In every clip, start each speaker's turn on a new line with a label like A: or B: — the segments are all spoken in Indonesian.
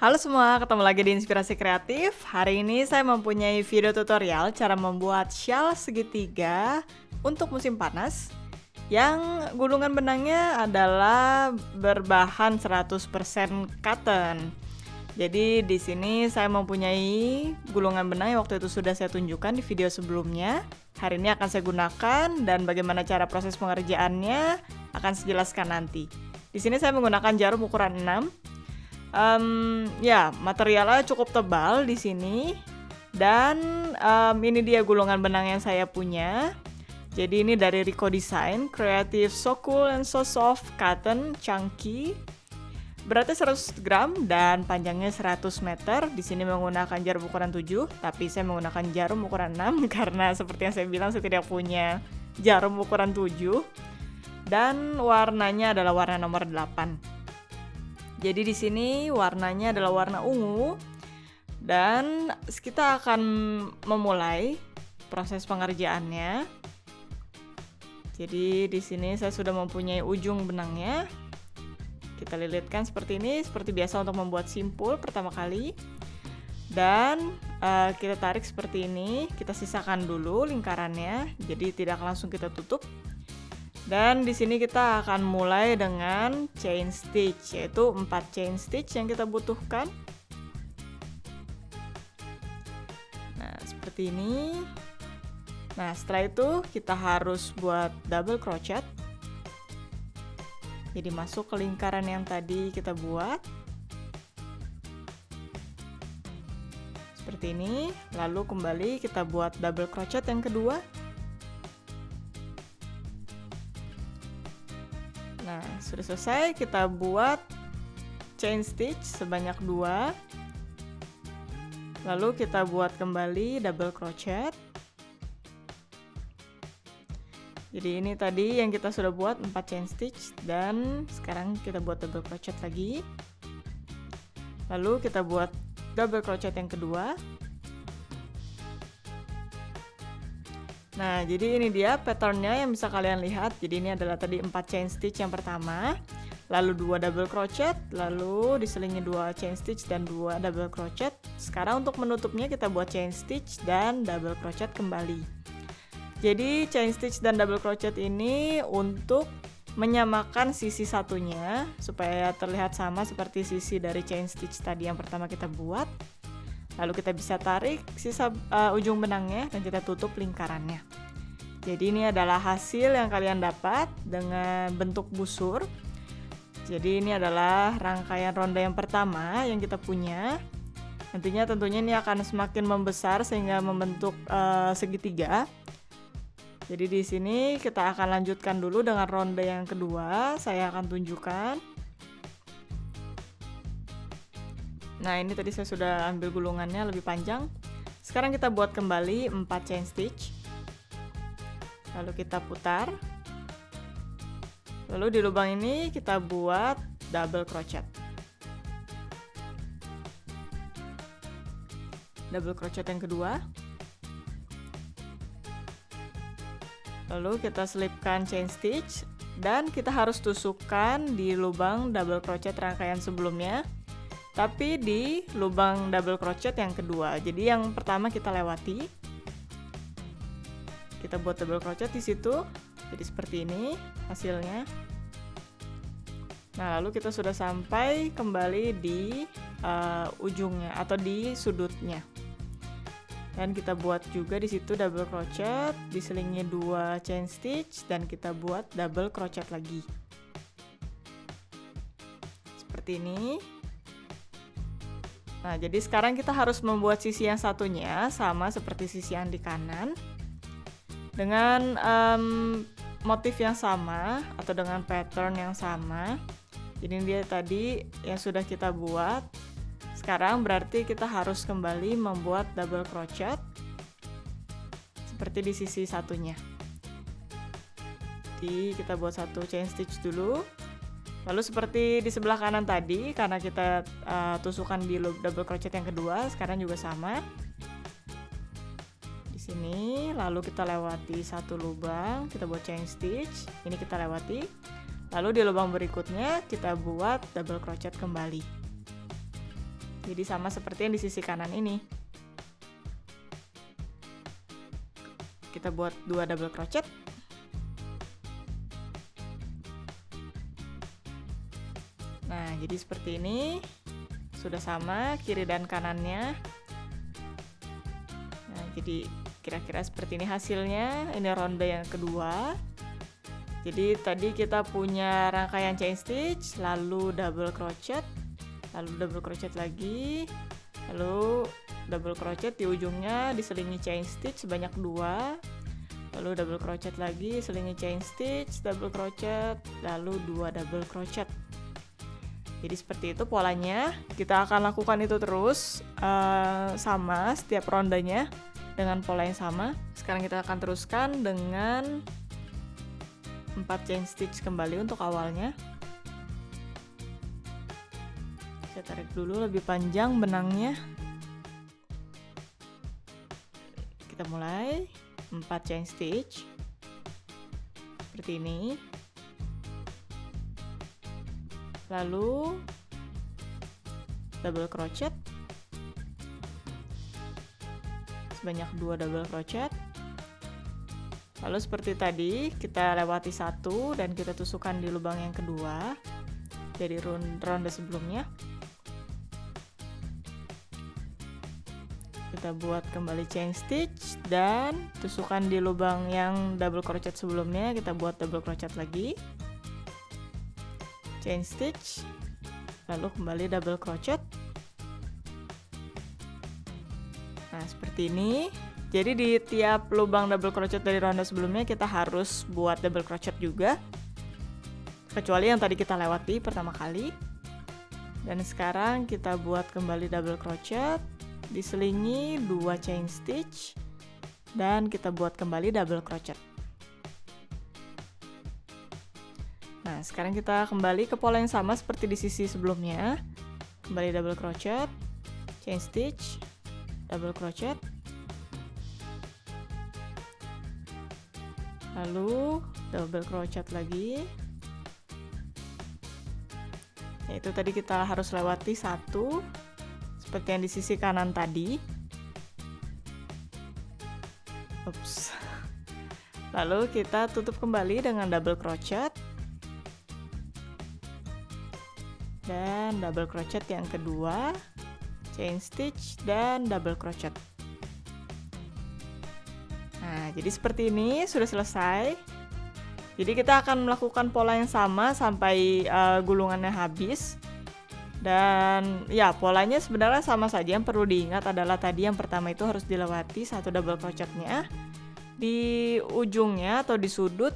A: Halo semua, ketemu lagi di Inspirasi Kreatif. Hari ini saya mempunyai video tutorial cara membuat shawl segitiga untuk musim panas yang gulungan benangnya adalah berbahan 100% cotton. Jadi di sini saya mempunyai gulungan benang yang waktu itu sudah saya tunjukkan di video sebelumnya. Hari ini akan saya gunakan dan bagaimana cara proses pengerjaannya akan saya jelaskan nanti. Di sini saya menggunakan jarum ukuran 6. Materialnya cukup tebal di sini dan ini dia gulungan benang yang saya punya. Jadi ini dari Rico Design, Creative So Cool and So Soft Cotton Chunky. Beratnya 100 gram dan panjangnya 100 meter. Di sini menggunakan jarum ukuran 7, tapi saya menggunakan jarum ukuran 6 karena seperti yang saya bilang saya tidak punya jarum ukuran 7. Dan warnanya adalah warna nomor 8. Jadi di sini warnanya adalah warna ungu dan kita akan memulai proses pengerjaannya. Jadi di sini saya sudah mempunyai ujung benangnya. Kita lilitkan seperti ini, seperti biasa untuk membuat simpul pertama kali. Dan kita tarik seperti ini, kita sisakan dulu lingkarannya, jadi tidak langsung kita tutup. Dan di sini kita akan mulai dengan chain stitch, yaitu 4 chain stitch yang kita butuhkan. Nah, seperti ini. Nah, setelah itu kita harus buat double crochet. Jadi masuk ke lingkaran yang tadi kita buat. Seperti ini. Lalu kembali kita buat double crochet yang kedua. Nah, sudah selesai, kita buat chain stitch sebanyak 2. Lalu kita buat kembali double crochet. Jadi ini tadi yang kita sudah buat 4 chain stitch dan sekarang kita buat double crochet lagi. Lalu kita buat double crochet yang kedua. Nah, jadi ini dia patternnya yang bisa kalian lihat. Jadi ini adalah tadi 4 chain stitch yang pertama, lalu 2 double crochet, lalu diselingi 2 chain stitch dan 2 double crochet. Sekarang untuk menutupnya kita buat chain stitch dan double crochet kembali. Jadi chain stitch dan double crochet ini untuk menyamakan sisi satunya supaya terlihat sama seperti sisi dari chain stitch tadi yang pertama kita buat. Lalu kita bisa tarik sisa ujung benangnya dan kita tutup lingkarannya. Jadi ini adalah hasil yang kalian dapat dengan bentuk busur. Jadi ini adalah rangkaian ronde yang pertama yang kita punya. Nantinya tentunya ini akan semakin membesar sehingga membentuk segitiga. Jadi di sini kita akan lanjutkan dulu dengan ronde yang kedua. Saya akan tunjukkan. Nah, ini tadi saya sudah ambil gulungannya lebih panjang. Sekarang kita buat kembali 4 chain stitch. Lalu kita putar. Lalu di lubang ini kita buat double crochet. Double crochet yang kedua. Lalu kita selipkan chain stitch dan kita harus tusukkan di lubang double crochet rangkaian sebelumnya. Tapi di lubang double crochet yang kedua. Jadi yang pertama kita lewati. Kita buat double crochet di situ. Jadi seperti ini hasilnya. Nah, lalu kita sudah sampai kembali di ujungnya atau di sudutnya. Dan kita buat juga di situ double crochet, diselingi 2 chain stitch dan kita buat double crochet lagi. Seperti ini. Nah, jadi sekarang kita harus membuat sisi yang satunya sama seperti sisi yang di kanan dengan motif yang sama atau dengan pattern yang sama. Ini dia tadi yang sudah kita buat. Sekarang berarti kita harus kembali membuat double crochet seperti di sisi satunya. Jadi kita buat 1 chain stitch dulu. Lalu seperti di sebelah kanan tadi, karena kita tusukkan di double crochet yang kedua, sekarang juga sama. Di sini, lalu kita lewati 1 lubang, kita buat chain stitch, ini kita lewati. Lalu di lubang berikutnya kita buat double crochet kembali. Jadi sama seperti yang di sisi kanan ini. Kita buat 2 double crochet. Nah, jadi seperti ini. Sudah sama kiri dan kanannya. Nah, jadi kira-kira seperti ini hasilnya. Ini ronde yang kedua. Jadi tadi kita punya rangkaian chain stitch, lalu double crochet, lalu double crochet lagi, lalu double crochet di ujungnya diselingi chain stitch sebanyak 2, lalu double crochet lagi, selingi chain stitch, double crochet, lalu 2 double crochet. Jadi seperti itu polanya. Kita akan lakukan itu terus sama setiap rondenya dengan pola yang sama. Sekarang kita akan teruskan dengan 4 chain stitch kembali untuk awalnya. Saya tarik dulu lebih panjang benangnya. Kita mulai 4 chain stitch seperti ini, lalu double crochet sebanyak 2 double crochet. Lalu seperti tadi kita lewati 1 dan kita tusukkan di lubang yang kedua dari ronde sebelumnya. Kita buat kembali chain stitch dan tusukkan di lubang yang double crochet sebelumnya, kita buat double crochet lagi, chain stitch, lalu kembali double crochet. Nah, seperti ini. Jadi di tiap lubang double crochet dari ronde sebelumnya kita harus buat double crochet juga, kecuali yang tadi kita lewati pertama kali. Dan sekarang kita buat kembali double crochet, diselingi 2 chain stitch, dan kita buat kembali double crochet. Nah, sekarang kita kembali ke pola yang sama seperti di sisi sebelumnya. Kembali double crochet, chain stitch, double crochet, lalu double crochet lagi. Yaitu tadi kita harus lewati 1 seperti yang di sisi kanan tadi. Ups. Lalu kita tutup kembali dengan double crochet dan double crochet yang kedua, chain stitch dan double crochet. Nah, jadi seperti ini sudah selesai. Jadi kita akan melakukan pola yang sama sampai gulungannya habis. Dan ya, polanya sebenarnya sama saja. Yang perlu diingat adalah tadi yang pertama itu harus dilewati 1 double crochetnya. Di ujungnya atau di sudut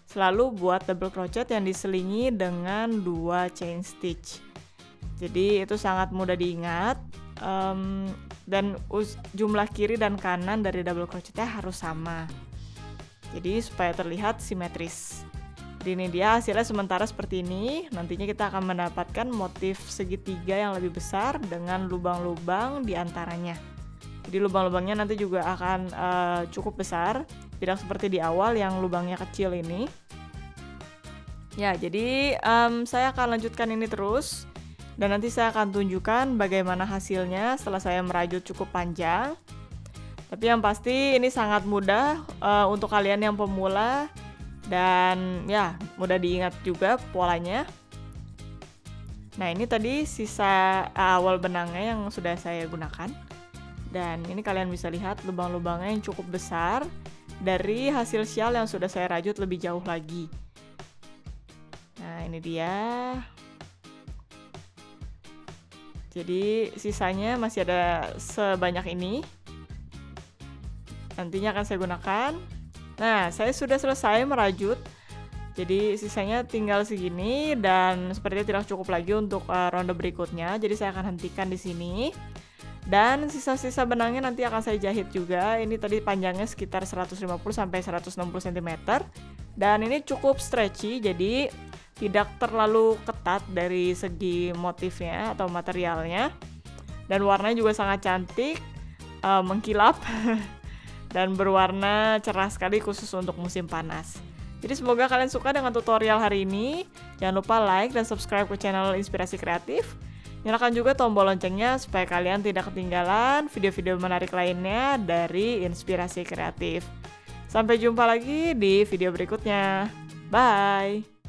A: selalu buat double crochet yang diselingi dengan 2 chain stitch. Jadi itu sangat mudah diingat. Dan jumlah kiri dan kanan dari double crochetnya harus sama, jadi supaya terlihat simetris. Jadi ini dia hasilnya sementara seperti ini. Nantinya kita akan mendapatkan motif segitiga yang lebih besar dengan lubang-lubang di antaranya. Jadi lubang-lubangnya nanti juga akan cukup besar, tidak seperti di awal yang lubangnya kecil ini. Ya, jadi saya akan lanjutkan ini terus. Dan nanti saya akan tunjukkan bagaimana hasilnya setelah saya merajut cukup panjang. Tapi yang pasti ini sangat mudah untuk kalian yang pemula. Dan ya, mudah diingat juga polanya. Nah, ini tadi sisa awal benangnya yang sudah saya gunakan. Dan ini kalian bisa lihat lubang-lubangnya yang cukup besar dari hasil shawl yang sudah saya rajut lebih jauh lagi. Nah, ini dia. Jadi sisanya masih ada sebanyak ini. Nantinya akan saya gunakan. Nah, saya sudah selesai merajut. Jadi sisanya tinggal segini dan sepertinya tidak cukup lagi untuk ronde berikutnya. Jadi saya akan hentikan di sini. Dan sisa-sisa benangnya nanti akan saya jahit juga. Ini tadi panjangnya sekitar 150 sampai 160 cm. Dan ini cukup stretchy, jadi tidak terlalu ketat dari segi motifnya atau materialnya. Dan warnanya juga sangat cantik, mengkilap dan berwarna cerah sekali khusus untuk musim panas. Jadi semoga kalian suka dengan tutorial hari ini. Jangan lupa like dan subscribe ke channel Inspirasi Kreatif. Nyalakan juga tombol loncengnya supaya kalian tidak ketinggalan video-video menarik lainnya dari Inspirasi Kreatif. Sampai jumpa lagi di video berikutnya. Bye!